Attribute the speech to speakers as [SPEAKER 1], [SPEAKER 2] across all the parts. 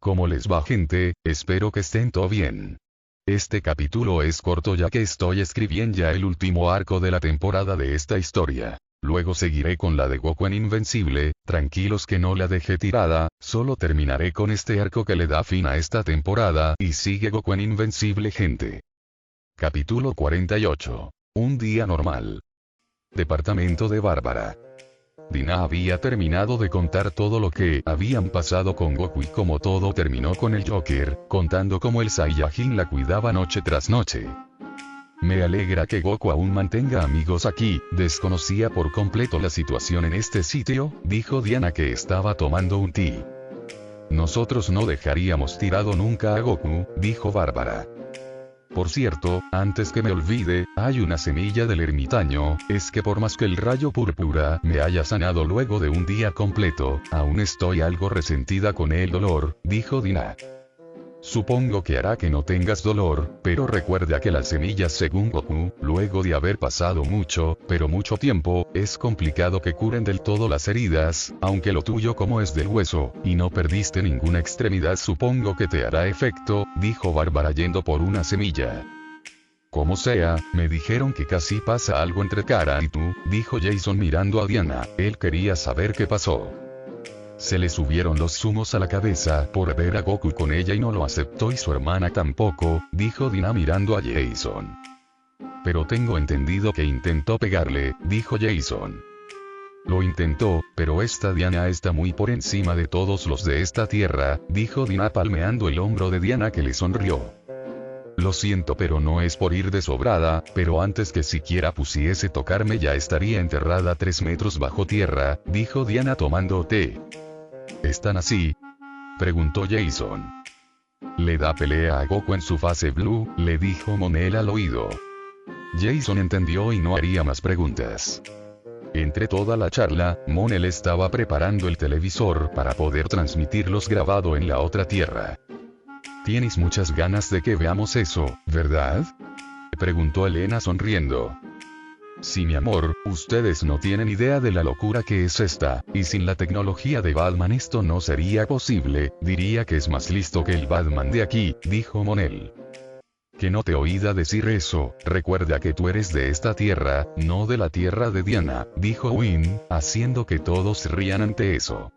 [SPEAKER 1] ¿Cómo les va, gente? Espero que estén todo bien. Este capítulo es corto ya que estoy escribiendo ya el último arco de la temporada de esta historia. Luego seguiré con la de Goku en Invencible, tranquilos que no la dejé tirada, solo terminaré con este arco que le da fin a esta temporada y sigue Goku en Invencible, gente. Capítulo 48. Un día normal. Departamento de Bárbara. Dina había terminado de contar todo lo que habían pasado con Goku y cómo todo terminó con el Joker, contando cómo el Saiyajin la cuidaba noche tras noche. Me alegra que Goku aún mantenga amigos aquí, desconocía por completo la situación en este sitio, dijo Diana que estaba tomando un té. Nosotros no dejaríamos tirado nunca a Goku, dijo Bárbara. Por cierto, antes que me olvide, hay una semilla del ermitaño, es que por más que el rayo púrpura me haya sanado luego de un día completo, aún estoy algo resentida con el dolor, dijo Dina. Supongo que hará que no tengas dolor, pero recuerda que las semillas según Goku, luego de haber pasado mucho, pero mucho tiempo, es complicado que curen del todo las heridas, aunque lo tuyo como es del hueso, y no perdiste ninguna extremidad supongo que te hará efecto, dijo Bárbara yendo por una semilla. Como sea, me dijeron que casi pasa algo entre Kara y tú, dijo Jason mirando a Diana, él quería saber qué pasó. Se le subieron los humos a la cabeza por ver a Goku con ella y no lo aceptó y su hermana tampoco, dijo Dina mirando a Jason. Pero tengo entendido que intentó pegarle, dijo Jason. Lo intentó, pero esta Diana está muy por encima de todos los de esta tierra, dijo Dina palmeando el hombro de Diana que le sonrió. Lo siento pero no es por ir de sobrada, pero antes que siquiera pusiese tocarme ya estaría enterrada 3 metros bajo tierra, dijo Diana tomando té. ¿Están así? Preguntó Jason. Le da pelea a Goku en su fase blue, le dijo Monel al oído. Jason entendió y no haría más preguntas. Entre toda la charla, Monel estaba preparando el televisor para poder transmitirlos grabado en la otra tierra. Tienes muchas ganas de que veamos eso, ¿verdad? Preguntó Elena sonriendo. Sí, mi amor, ustedes no tienen idea de la locura que es esta, y sin la tecnología de Batman esto no sería posible, diría que es más listo que el Batman de aquí, dijo Monel. Que no te oída decir eso, recuerda que tú eres de esta tierra, no de la tierra de Diana, dijo Win, haciendo que todos rían ante eso.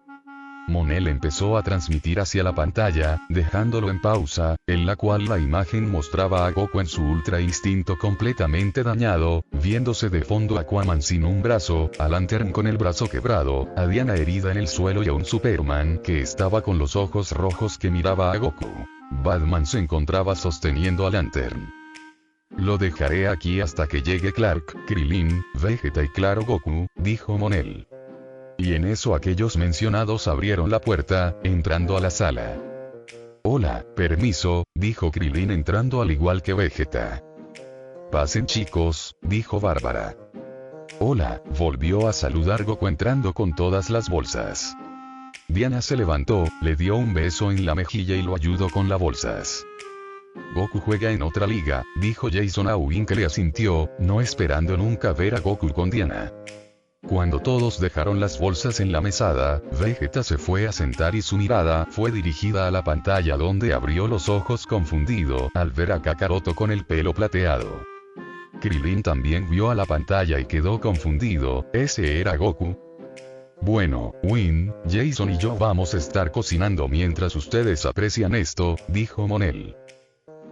[SPEAKER 1] Monel empezó a transmitir hacia la pantalla, dejándolo en pausa, en la cual la imagen mostraba a Goku en su ultra instinto completamente dañado, viéndose de fondo a Aquaman sin un brazo, a Lantern con el brazo quebrado, a Diana herida en el suelo y a un Superman que estaba con los ojos rojos que miraba a Goku. Batman se encontraba sosteniendo a Lantern. Lo dejaré aquí hasta que llegue Clark, Krillin, Vegeta y claro Goku, dijo Monel. Y en eso aquellos mencionados abrieron la puerta, entrando a la sala. Hola, permiso, dijo Krillin entrando al igual que Vegeta. Pasen chicos, dijo Bárbara. Hola, volvió a saludar Goku entrando con todas las bolsas. Diana se levantó, le dio un beso en la mejilla y lo ayudó con las bolsas. Goku juega en otra liga, dijo Jason a Win que le asintió, no esperando nunca ver a Goku con Diana. Cuando todos dejaron las bolsas en la mesada, Vegeta se fue a sentar y su mirada fue dirigida a la pantalla donde abrió los ojos confundido al ver a Kakaroto con el pelo plateado. Krillin también vio a la pantalla y quedó confundido, ¿ese era Goku? Bueno, Win, Jason y yo vamos a estar cocinando mientras ustedes aprecian esto, dijo Monel.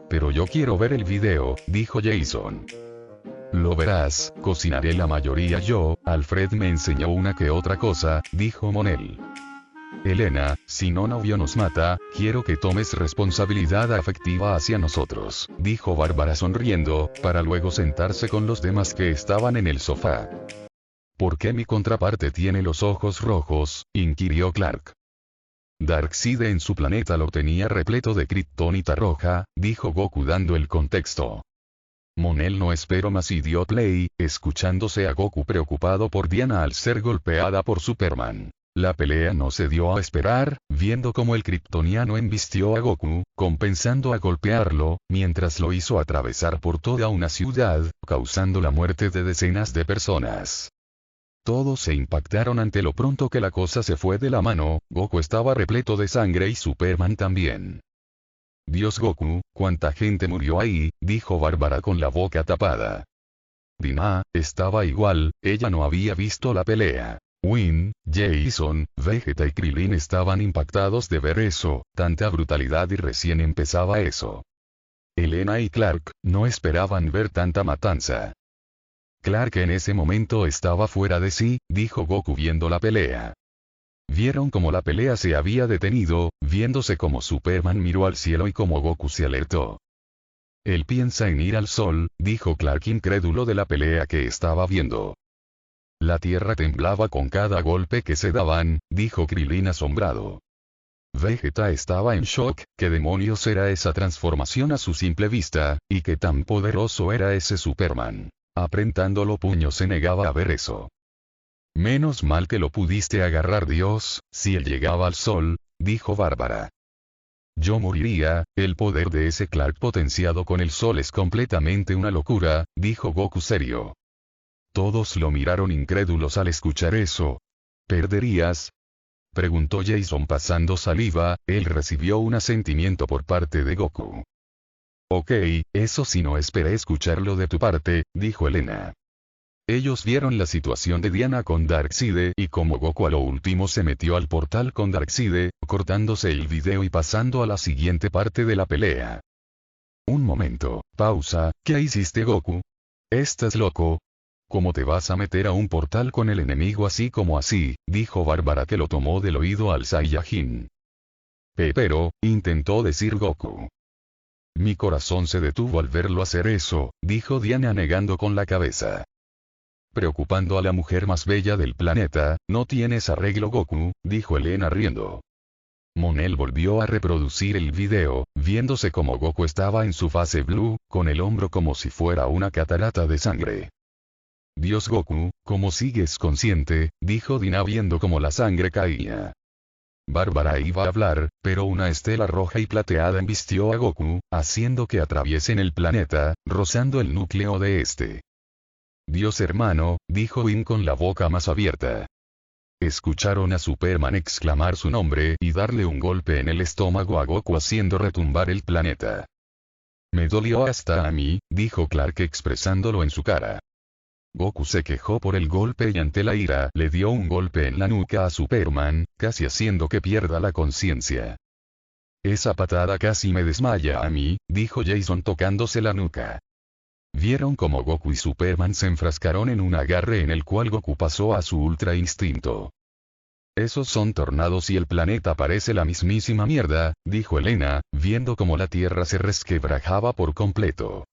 [SPEAKER 1] Pero yo quiero ver el video, dijo Jason. Lo verás, cocinaré la mayoría yo, Alfred me enseñó una que otra cosa, dijo Monel. Elena, si no novio nos mata, quiero que tomes responsabilidad afectiva hacia nosotros, dijo Bárbara sonriendo, para luego sentarse con los demás que estaban en el sofá. ¿Por qué mi contraparte tiene los ojos rojos?, inquirió Clark. Darkseid en su planeta lo tenía repleto de kriptonita roja, dijo Goku dando el contexto. Monel no esperó más y dio play, escuchándose a Goku preocupado por Diana al ser golpeada por Superman. La pelea no se dio a esperar, viendo cómo el kriptoniano embistió a Goku, compensando a golpearlo, mientras lo hizo atravesar por toda una ciudad, causando la muerte de decenas de personas. Todos se impactaron ante lo pronto que la cosa se fue de la mano. Goku estaba repleto de sangre y Superman también. Dios Goku, ¿cuánta gente murió ahí?, dijo Bárbara con la boca tapada. Dina estaba igual, ella no había visto la pelea. Win, Jason, Vegeta y Krillin estaban impactados de ver eso, tanta brutalidad, y recién empezaba eso. Elena y Clark no esperaban ver tanta matanza. Clark en ese momento estaba fuera de sí, dijo Goku viendo la pelea. Vieron cómo la pelea se había detenido, viéndose como Superman miró al cielo y como Goku se alertó. Él piensa en ir al sol, dijo Clark incrédulo de la pelea que estaba viendo. La tierra temblaba con cada golpe que se daban, dijo Krillin asombrado. Vegeta estaba en shock. ¿Qué demonios era esa transformación a su simple vista, y qué tan poderoso era ese Superman? Apretando los puños se negaba a ver eso. Menos mal que lo pudiste agarrar, Dios, si él llegaba al sol, dijo Bárbara. Yo moriría. El poder de ese Clark potenciado con el sol es completamente una locura, dijo Goku serio. Todos lo miraron incrédulos al escuchar eso. ¿Perderías?, preguntó Jason pasando saliva. Él recibió un asentimiento por parte de Goku. Ok, eso sí, no esperé escucharlo de tu parte, dijo Elena. Ellos vieron la situación de Diana con Darkseid y como Goku a lo último se metió al portal con Darkseid, cortándose el video y pasando a la siguiente parte de la pelea. Un momento, pausa, ¿qué hiciste, Goku? ¿Estás loco? ¿Cómo te vas a meter a un portal con el enemigo así como así?, dijo Bárbara, que lo tomó del oído al Saiyajin. Pero, intentó decir Goku. Mi corazón se detuvo al verlo hacer eso, dijo Diana negando con la cabeza. Preocupando a la mujer más bella del planeta, no tienes arreglo, Goku, dijo Elena riendo. Monel volvió a reproducir el video, viéndose como Goku estaba en su fase blue, con el hombro como si fuera una catarata de sangre. Dios Goku, ¿cómo sigues consciente?, dijo Dina viendo cómo la sangre caía. Bárbara iba a hablar, pero una estela roja y plateada embistió a Goku, haciendo que atraviesen el planeta, rozando el núcleo de este. Dios hermano, dijo Win con la boca más abierta. Escucharon a Superman exclamar su nombre y darle un golpe en el estómago a Goku haciendo retumbar el planeta. Me dolió hasta a mí, dijo Clark expresándolo en su cara. Goku se quejó por el golpe y ante la ira le dio un golpe en la nuca a Superman, casi haciendo que pierda la conciencia. Esa patada casi me desmaya a mí, dijo Jason tocándose la nuca. Vieron cómo Goku y Superman se enfrascaron en un agarre en el cual Goku pasó a su ultra instinto. Esos son tornados y el planeta parece la mismísima mierda, dijo Elena, viendo cómo la tierra se resquebrajaba por completo.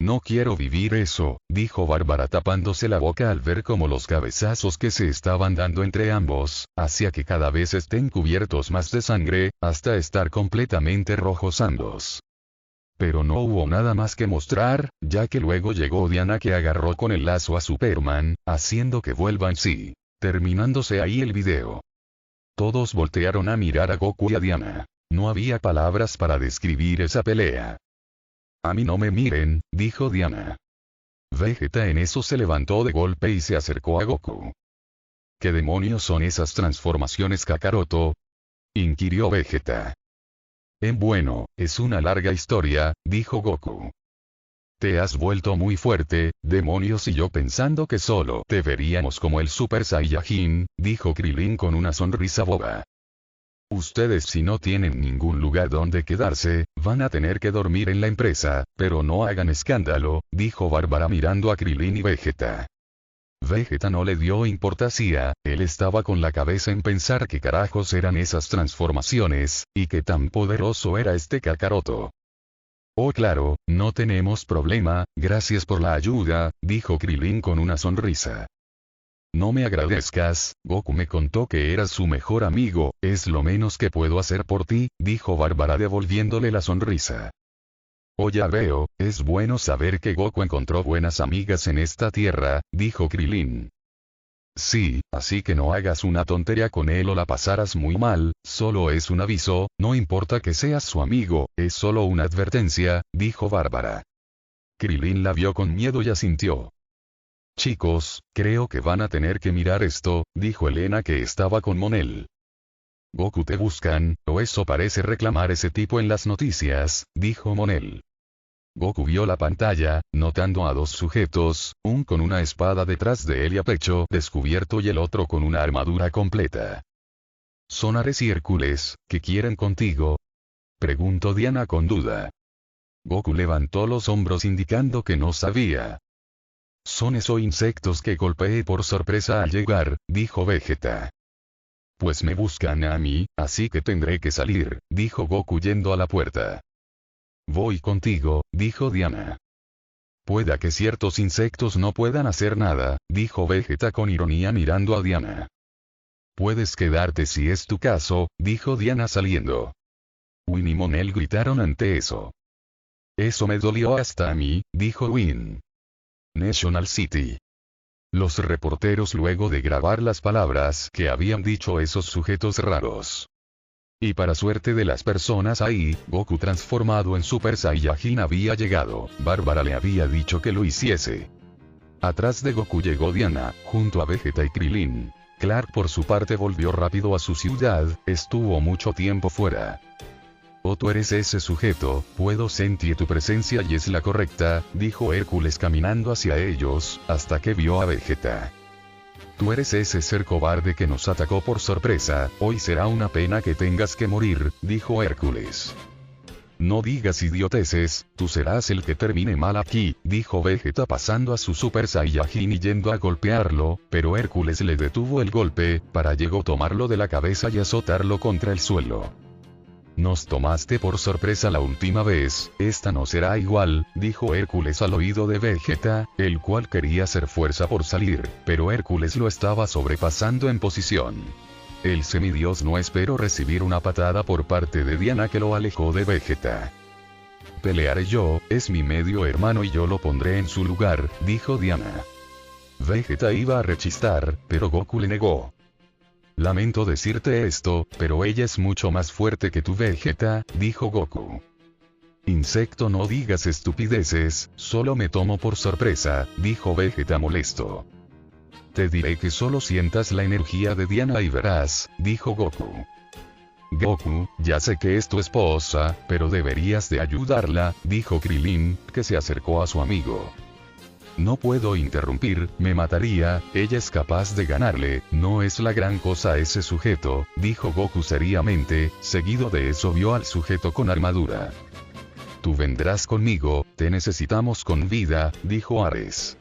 [SPEAKER 1] No quiero vivir eso, dijo Bárbara tapándose la boca al ver cómo los cabezazos que se estaban dando entre ambos, hacía que cada vez estén cubiertos más de sangre, hasta estar completamente rojos ambos. Pero no hubo nada más que mostrar, ya que luego llegó Diana que agarró con el lazo a Superman, haciendo que vuelva en sí, terminándose ahí el video. Todos voltearon a mirar a Goku y a Diana. No había palabras para describir esa pelea. A mí no me miren, dijo Diana. Vegeta en eso se levantó de golpe y se acercó a Goku. ¿Qué demonios son esas transformaciones, Kakaroto?, inquirió Vegeta. Bueno, es una larga historia, dijo Goku. Te has vuelto muy fuerte, demonios, y yo pensando que solo te veríamos como el Super Saiyajin, dijo Krillin con una sonrisa boba. Ustedes, si no tienen ningún lugar donde quedarse, van a tener que dormir en la empresa, pero no hagan escándalo, dijo Bárbara mirando a Krillin y Vegeta. Vegeta no le dio importancia, él estaba con la cabeza en pensar qué carajos eran esas transformaciones, y qué tan poderoso era este Kakaroto. Oh claro, no tenemos problema, gracias por la ayuda, dijo Krillin con una sonrisa. No me agradezcas, Goku me contó que eras su mejor amigo, es lo menos que puedo hacer por ti, dijo Bárbara devolviéndole la sonrisa. Oh, ya veo, es bueno saber que Goku encontró buenas amigas en esta tierra, dijo Krillin. Sí, así que no hagas una tontería con él o la pasarás muy mal, solo es un aviso, no importa que seas su amigo, es solo una advertencia, dijo Bárbara. Krillin la vio con miedo y asintió. Chicos, creo que van a tener que mirar esto, dijo Elena que estaba con Monel. Goku, te buscan, o eso parece reclamar ese tipo en las noticias, dijo Monel. Goku vio la pantalla, notando a dos sujetos, un con una espada detrás de él y a pecho descubierto y el otro con una armadura completa. ¿Son Ares y Hércules, que quieren contigo? Preguntó Diana con duda. Goku levantó los hombros indicando que no sabía. Son esos insectos que golpeé por sorpresa al llegar, dijo Vegeta. Pues me buscan a mí, así que tendré que salir, dijo Goku yendo a la puerta. Voy contigo, dijo Diana. Pueda que ciertos insectos no puedan hacer nada, dijo Vegeta con ironía mirando a Diana. Puedes quedarte si es tu caso, dijo Diana saliendo. Win y Monel gritaron ante eso. Eso me dolió hasta a mí, dijo Win. National City. Los reporteros luego de grabar las palabras que habían dicho esos sujetos raros. Y para suerte de las personas ahí, Goku transformado en Super Saiyajin había llegado. Bárbara le había dicho que lo hiciese. Atrás de Goku llegó Diana, junto a Vegeta y Krillin. Clark por su parte volvió rápido a su ciudad, estuvo mucho tiempo fuera. Oh, tú eres ese sujeto, puedo sentir tu presencia y es la correcta, dijo Hércules caminando hacia ellos, hasta que vio a Vegeta. Tú eres ese ser cobarde que nos atacó por sorpresa, hoy será una pena que tengas que morir, dijo Hércules. No digas idioteces, tú serás el que termine mal aquí, dijo Vegeta pasando a su Super Saiyajin y yendo a golpearlo, pero Hércules le detuvo el golpe, para luego tomarlo de la cabeza y azotarlo contra el suelo. Nos tomaste por sorpresa la última vez, esta no será igual, dijo Hércules al oído de Vegeta, el cual quería hacer fuerza por salir, pero Hércules lo estaba sobrepasando en posición. El semidios no esperó recibir una patada por parte de Diana que lo alejó de Vegeta. Pelearé yo, es mi medio hermano y yo lo pondré en su lugar, dijo Diana. Vegeta iba a rechistar, pero Goku le negó. Lamento decirte esto, pero ella es mucho más fuerte que tú, Vegeta, dijo Goku. Insecto, no digas estupideces, solo me tomo por sorpresa, dijo Vegeta molesto. Te diré que solo sientas la energía de Diana y verás, dijo Goku. Goku, ya sé que es tu esposa, pero deberías de ayudarla, dijo Krillin, que se acercó a su amigo. No puedo interrumpir, me mataría, ella es capaz de ganarle, no es la gran cosa ese sujeto, dijo Goku seriamente, seguido de eso vio al sujeto con armadura. Tú vendrás conmigo, te necesitamos con vida, dijo Ares.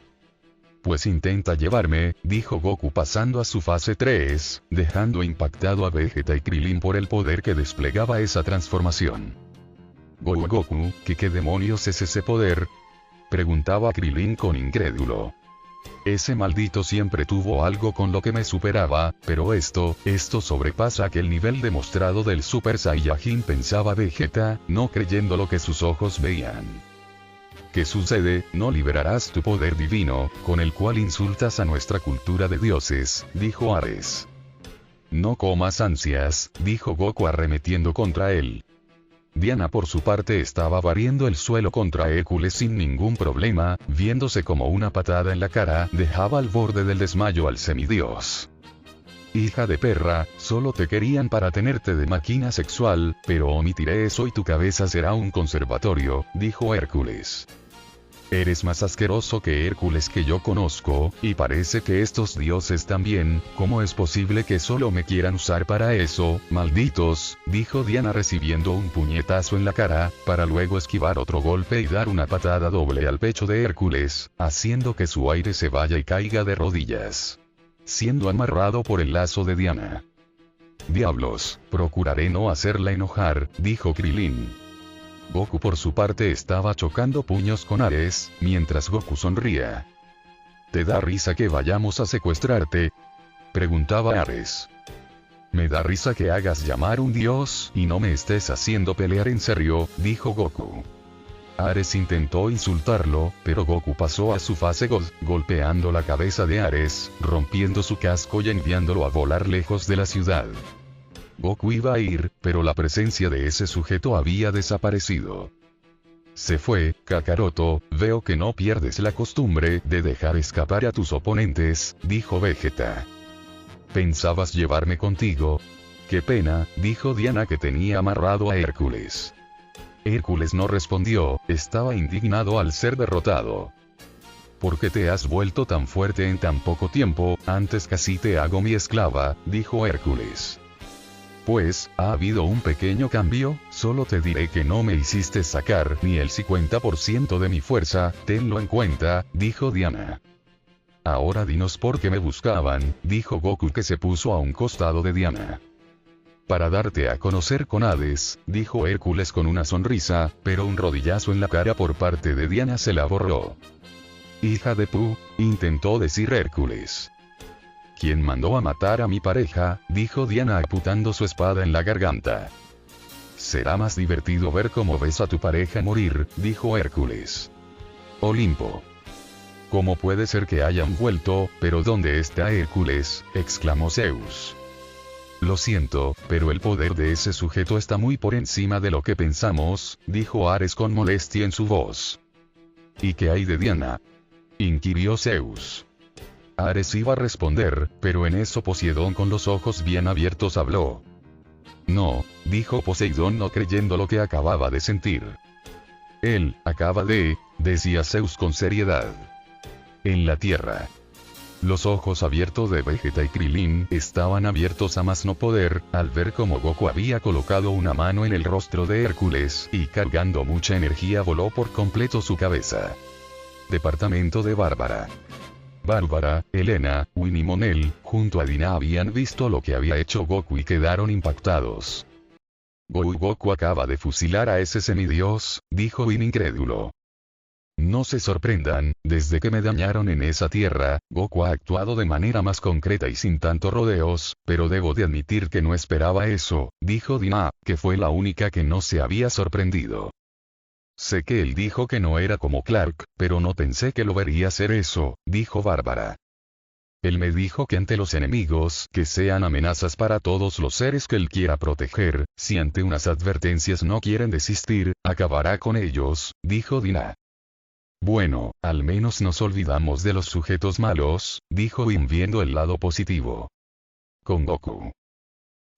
[SPEAKER 1] Pues intenta llevarme, dijo Goku pasando a su fase 3, dejando impactado a Vegeta y Krillin por el poder que desplegaba esa transformación. Goku, ¿qué demonios es ese poder? Preguntaba Krillin con incrédulo. Ese maldito siempre tuvo algo con lo que me superaba, pero esto sobrepasa aquel nivel demostrado del Super Saiyajin, pensaba Vegeta, no creyendo lo que sus ojos veían. ¿Qué sucede? No liberarás tu poder divino, con el cual insultas a nuestra cultura de dioses, dijo Ares. No comas ansias, dijo Goku arremetiendo contra él. Diana por su parte estaba barriendo el suelo contra Hércules sin ningún problema, viéndose como una patada en la cara dejaba al borde del desmayo al semidios. Hija de perra, solo te querían para tenerte de máquina sexual, pero omitiré eso y tu cabeza será un conservatorio, dijo Hércules. Eres más asqueroso que Hércules que yo conozco, y parece que estos dioses también, ¿cómo es posible que solo me quieran usar para eso, malditos? Dijo Diana recibiendo un puñetazo en la cara, para luego esquivar otro golpe y dar una patada doble al pecho de Hércules, haciendo que su aire se vaya y caiga de rodillas. Siendo amarrado por el lazo de Diana. Diablos, procuraré no hacerla enojar, dijo Krillin. Goku por su parte estaba chocando puños con Ares, mientras Goku sonría. ¿Te da risa que vayamos a secuestrarte? Preguntaba Ares. Me da risa que hagas llamar un dios y no me estés haciendo pelear en serio, dijo Goku. Ares intentó insultarlo, pero Goku pasó a su fase golpeando la cabeza de Ares, rompiendo su casco y enviándolo a volar lejos de la ciudad. Goku iba a ir, pero la presencia de ese sujeto había desaparecido. Se fue, Kakaroto, veo que no pierdes la costumbre de dejar escapar a tus oponentes, dijo Vegeta. ¿Pensabas llevarme contigo? Qué pena, dijo Diana que tenía amarrado a Hércules. Hércules no respondió, estaba indignado al ser derrotado. ¿Por qué te has vuelto tan fuerte en tan poco tiempo? Antes casi te hago mi esclava, dijo Hércules. Pues, ha habido un pequeño cambio, solo te diré que no me hiciste sacar ni el 50% de mi fuerza, tenlo en cuenta, dijo Diana. Ahora dinos por qué me buscaban, dijo Goku que se puso a un costado de Diana. Para darte a conocer con Hades, dijo Hércules con una sonrisa, pero un rodillazo en la cara por parte de Diana se la borró. Hija de Pu, intentó decir Hércules. ¿Quién mandó a matar a mi pareja? Dijo Diana apuntando su espada en la garganta. Será más divertido ver cómo ves a tu pareja morir, dijo Hércules. Olimpo. ¿Cómo puede ser que hayan vuelto? ¿Pero dónde está Hércules? Exclamó Zeus. Lo siento, pero el poder de ese sujeto está muy por encima de lo que pensamos, dijo Ares con molestia en su voz. ¿Y qué hay de Diana? Inquirió Zeus. Ares iba a responder, pero en eso Poseidón con los ojos bien abiertos habló. No, dijo Poseidón no creyendo lo que acababa de sentir. Él, decía Zeus con seriedad. En la tierra. Los ojos abiertos de Vegeta y Krilin estaban abiertos a más no poder, al ver cómo Goku había colocado una mano en el rostro de Hércules y cargando mucha energía voló por completo su cabeza. Departamento de Bárbara. Bárbara, Elena, Win y Monel, junto a Dina habían visto lo que había hecho Goku y quedaron impactados. Goku acaba de fusilar a ese semidios, dijo Win incrédulo. No se sorprendan, desde que me dañaron en esa tierra, Goku ha actuado de manera más concreta y sin tanto rodeos, pero debo de admitir que no esperaba eso, dijo Dina, que fue la única que no se había sorprendido. Sé que él dijo que no era como Clark, pero no pensé que lo vería hacer eso, dijo Bárbara. Él me dijo que ante los enemigos que sean amenazas para todos los seres que él quiera proteger, si ante unas advertencias no quieren desistir, acabará con ellos, dijo Dina. Bueno, al menos nos olvidamos de los sujetos malos, dijo Win viendo el lado positivo. Con Goku.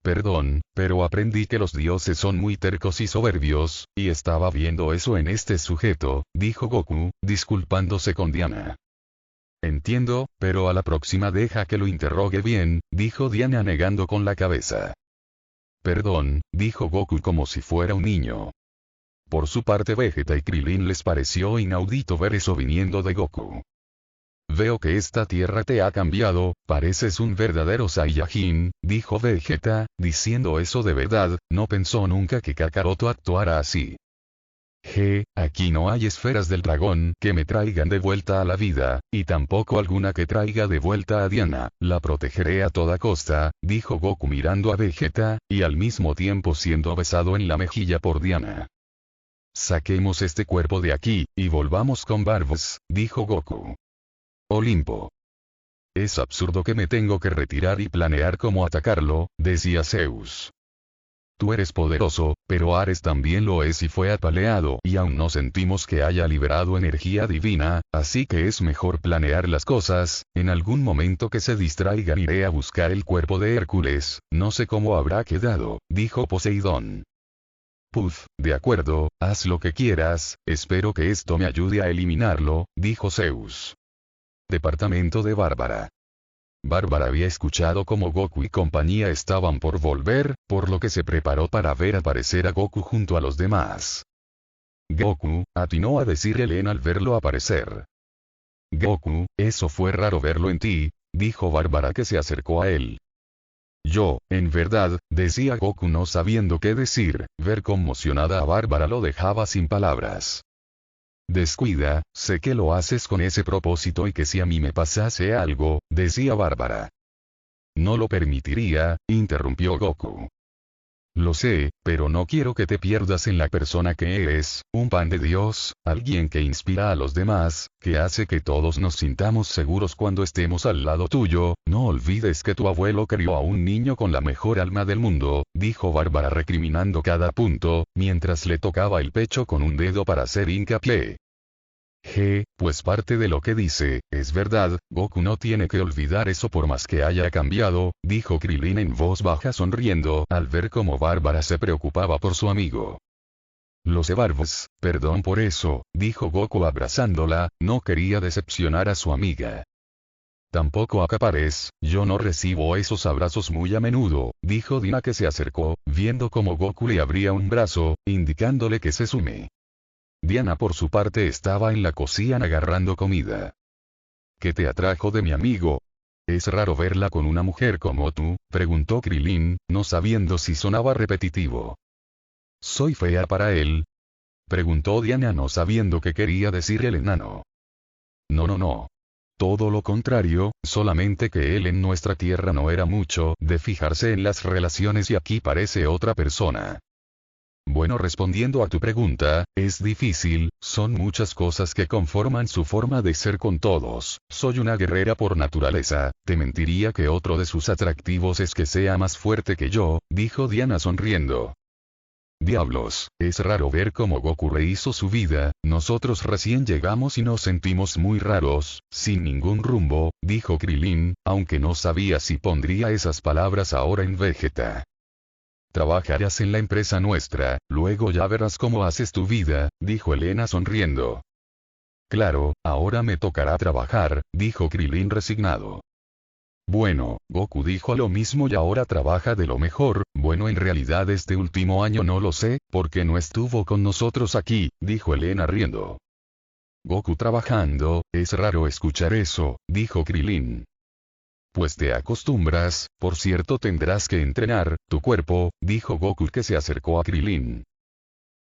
[SPEAKER 1] Perdón, pero aprendí que los dioses son muy tercos y soberbios, y estaba viendo eso en este sujeto, dijo Goku, disculpándose con Diana. Entiendo, pero a la próxima deja que lo interrogue bien, dijo Diana negando con la cabeza. Perdón, dijo Goku como si fuera un niño. Por su parte Vegeta y Krilin les pareció inaudito ver eso viniendo de Goku. Veo que esta tierra te ha cambiado, pareces un verdadero Saiyajin, dijo Vegeta, diciendo eso de verdad, no pensó nunca que Kakaroto actuara así. Aquí no hay esferas del dragón que me traigan de vuelta a la vida, y tampoco alguna que traiga de vuelta a Diana, la protegeré a toda costa, dijo Goku mirando a Vegeta, y al mismo tiempo siendo besado en la mejilla por Diana. Saquemos este cuerpo de aquí, y volvamos con Barbs, dijo Goku. Olimpo. Es absurdo que me tengo que retirar y planear cómo atacarlo, decía Zeus. Tú eres poderoso, pero Ares también lo es y fue apaleado y aún no sentimos que haya liberado energía divina, así que es mejor planear las cosas, en algún momento que se distraigan iré a buscar el cuerpo de Hércules, no sé cómo habrá quedado, dijo Poseidón. Puf, de acuerdo, haz lo que quieras, espero que esto me ayude a eliminarlo, dijo Zeus. Departamento de Bárbara. Bárbara había escuchado cómo Goku y compañía estaban por volver, por lo que se preparó para ver aparecer a Goku junto a los demás. Goku, atinó a decir Elena al verlo aparecer. Goku, eso fue raro verlo en ti, dijo Bárbara que se acercó a él. Yo, en verdad, decía Goku no sabiendo qué decir, ver conmocionada a Bárbara lo dejaba sin palabras. Descuida, sé que lo haces con ese propósito y que si a mí me pasase algo, decía Bárbara. No lo permitiría, interrumpió Goku. Lo sé, pero no quiero que te pierdas en la persona que eres, un pan de Dios, alguien que inspira a los demás, que hace que todos nos sintamos seguros cuando estemos al lado tuyo. No olvides que tu abuelo crió a un niño con la mejor alma del mundo, dijo Bárbara recriminando cada punto, mientras le tocaba el pecho con un dedo para hacer hincapié. Pues parte de lo que dice, es verdad, Goku no tiene que olvidar eso por más que haya cambiado, dijo Krillin en voz baja sonriendo al ver cómo Bárbara se preocupaba por su amigo. Lo sé Barbs, perdón por eso, dijo Goku abrazándola, no quería decepcionar a su amiga. Tampoco acapares, yo no recibo esos abrazos muy a menudo, dijo Dina que se acercó, viendo cómo Goku le abría un brazo, indicándole que se sume. Diana por su parte estaba en la cocina agarrando comida. ¿Qué te atrajo de mi amigo? ¿Es raro verla con una mujer como tú? Preguntó Krillin, no sabiendo si sonaba repetitivo. ¿Soy fea para él? Preguntó Diana no sabiendo qué quería decir el enano. No. Todo lo contrario, solamente que él en nuestra tierra no era mucho de fijarse en las relaciones y aquí parece otra persona. Bueno, respondiendo a tu pregunta, es difícil, son muchas cosas que conforman su forma de ser con todos. Soy una guerrera por naturaleza, te mentiría que otro de sus atractivos es que sea más fuerte que yo, dijo Diana sonriendo. Diablos, es raro ver cómo Goku rehizo su vida, nosotros recién llegamos y nos sentimos muy raros, sin ningún rumbo, dijo Krillin, aunque no sabía si pondría esas palabras ahora en Vegeta. Trabajarás en la empresa nuestra, luego ya verás cómo haces tu vida, dijo Elena sonriendo. Claro, ahora me tocará trabajar, dijo Krillin resignado. Bueno, Goku dijo lo mismo y ahora trabaja de lo mejor, bueno en realidad este último año no lo sé, porque no estuvo con nosotros aquí, dijo Elena riendo. Goku trabajando, es raro escuchar eso, dijo Krillin. Pues te acostumbras, por cierto tendrás que entrenar, tu cuerpo, dijo Goku que se acercó a Krillin.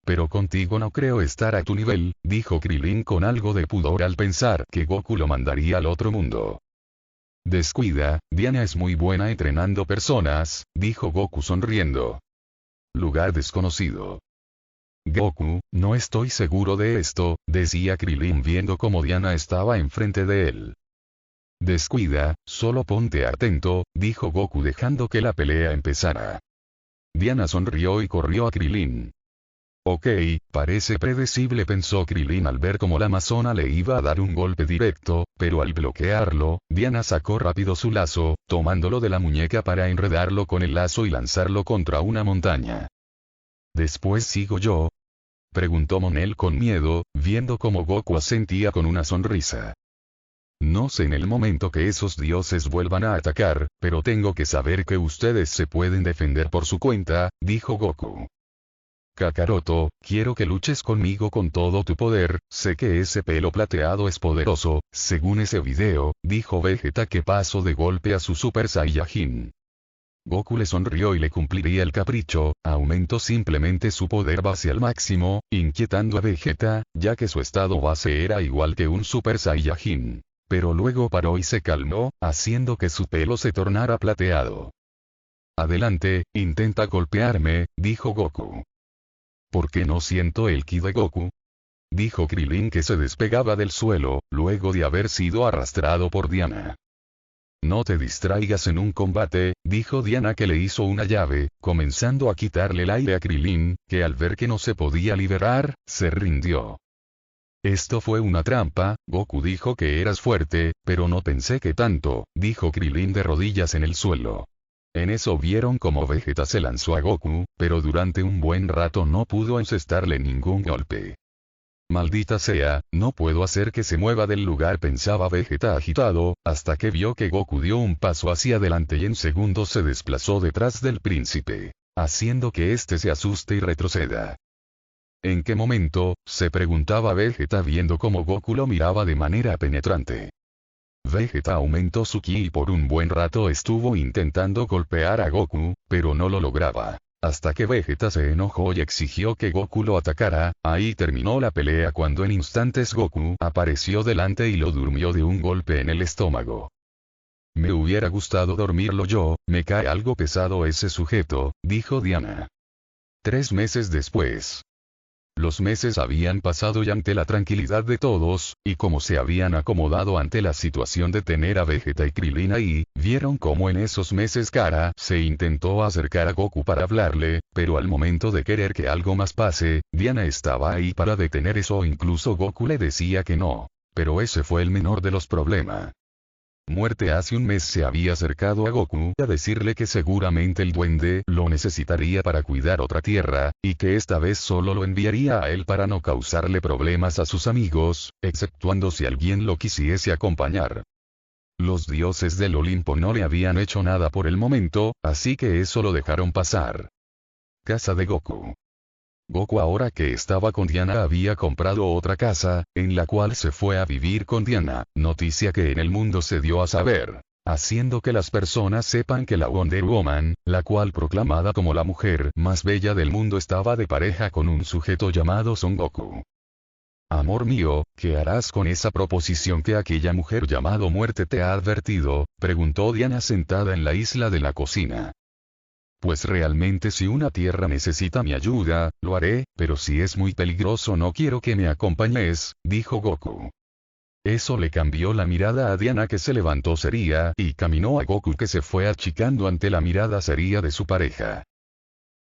[SPEAKER 1] Pero contigo no creo estar a tu nivel, dijo Krillin con algo de pudor al pensar que Goku lo mandaría al otro mundo. Descuida, Diana es muy buena entrenando personas, dijo Goku sonriendo. Lugar desconocido. Goku, no estoy seguro de esto, decía Krillin viendo cómo Diana estaba enfrente de él. Descuida, solo ponte atento, dijo Goku dejando que la pelea empezara. Diana sonrió y corrió a Krillin. Ok, parece predecible pensó Krillin al ver cómo la amazona le iba a dar un golpe directo, pero al bloquearlo, Diana sacó rápido su lazo, tomándolo de la muñeca para enredarlo con el lazo y lanzarlo contra una montaña. ¿Después sigo yo? Preguntó Monel con miedo, viendo cómo Goku asentía con una sonrisa. No sé en el momento que esos dioses vuelvan a atacar, pero tengo que saber que ustedes se pueden defender por su cuenta, dijo Goku. Kakaroto, quiero que luches conmigo con todo tu poder, sé que ese pelo plateado es poderoso, según ese video, dijo Vegeta que pasó de golpe a su Super Saiyajin. Goku le sonrió y le cumpliría el capricho, aumentó simplemente su poder base al máximo, inquietando a Vegeta, ya que su estado base era igual que un Super Saiyajin. Pero luego paró y se calmó, haciendo que su pelo se tornara plateado. Adelante, intenta golpearme, dijo Goku. ¿Por qué no siento el ki de Goku? Dijo Krillin que se despegaba del suelo, luego de haber sido arrastrado por Diana. No te distraigas en un combate, dijo Diana que le hizo una llave, comenzando a quitarle el aire a Krillin, que al ver que no se podía liberar, se rindió. Esto fue una trampa, Goku dijo que eras fuerte, pero no pensé que tanto, dijo Krillin de rodillas en el suelo. En eso vieron cómo Vegeta se lanzó a Goku, pero durante un buen rato no pudo encestarle ningún golpe. Maldita sea, no puedo hacer que se mueva del lugar pensaba Vegeta agitado, hasta que vio que Goku dio un paso hacia adelante y en segundos se desplazó detrás del príncipe, haciendo que éste se asuste y retroceda. ¿En qué momento?, se preguntaba Vegeta viendo cómo Goku lo miraba de manera penetrante. Vegeta aumentó su ki y por un buen rato estuvo intentando golpear a Goku, pero no lo lograba. Hasta que Vegeta se enojó y exigió que Goku lo atacara, ahí terminó la pelea cuando en instantes Goku apareció delante y lo durmió de un golpe en el estómago. Me hubiera gustado dormirlo yo, me cae algo pesado ese sujeto, dijo Diana. 3 meses después. Los meses habían pasado y ante la tranquilidad de todos, y como se habían acomodado ante la situación de tener a Vegeta y Krillin ahí, vieron cómo en esos meses Kara se intentó acercar a Goku para hablarle, pero al momento de querer que algo más pase, Diana estaba ahí para detener eso o incluso Goku le decía que no. Pero ese fue el menor de los problemas. Muerte hace un mes se había acercado a Goku a decirle que seguramente el duende lo necesitaría para cuidar otra tierra, y que esta vez solo lo enviaría a él para no causarle problemas a sus amigos, exceptuando si alguien lo quisiese acompañar. Los dioses del Olimpo no le habían hecho nada por el momento, así que eso lo dejaron pasar. Casa de Goku. Goku ahora que estaba con Diana había comprado otra casa, en la cual se fue a vivir con Diana, noticia que en el mundo se dio a saber, haciendo que las personas sepan que la Wonder Woman, la cual proclamada como la mujer más bella del mundo estaba de pareja con un sujeto llamado Son Goku. Amor mío, ¿qué harás con esa proposición que aquella mujer llamado Muerte te ha advertido? Preguntó Diana sentada en la isla de la cocina. Pues realmente si una tierra necesita mi ayuda, lo haré, pero si es muy peligroso no quiero que me acompañes, dijo Goku. Eso le cambió la mirada a Diana que se levantó seria y caminó a Goku que se fue achicando ante la mirada seria de su pareja.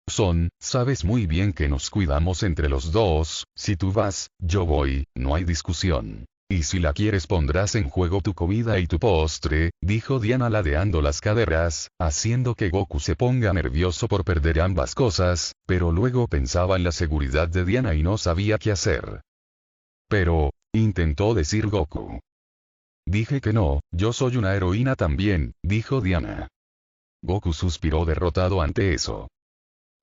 [SPEAKER 1] Son, sabes muy bien que nos cuidamos entre los dos, si tú vas, yo voy, no hay discusión. Y si la quieres pondrás en juego tu comida y tu postre, dijo Diana ladeando las caderas, haciendo que Goku se ponga nervioso por perder ambas cosas, pero luego pensaba en la seguridad de Diana y no sabía qué hacer. Pero, intentó decir Goku. Dije que no, yo soy una heroína también, dijo Diana. Goku suspiró derrotado ante eso.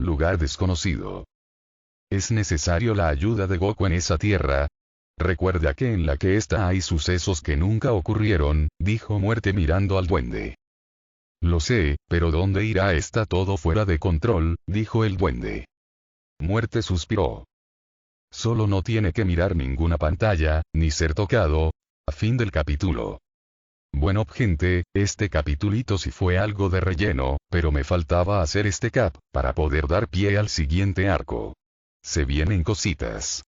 [SPEAKER 1] Lugar desconocido. ¿Es necesario la ayuda de Goku en esa tierra? Recuerda que en la que está hay sucesos que nunca ocurrieron, dijo Muerte mirando al duende. Lo sé, pero ¿dónde irá? Está todo fuera de control, dijo el duende. Muerte suspiró. Solo no tiene que mirar ninguna pantalla, ni ser tocado. A fin del capítulo. Bueno gente, este capitulito sí fue algo de relleno, pero me faltaba hacer este cap, para poder dar pie al siguiente arco. Se vienen cositas.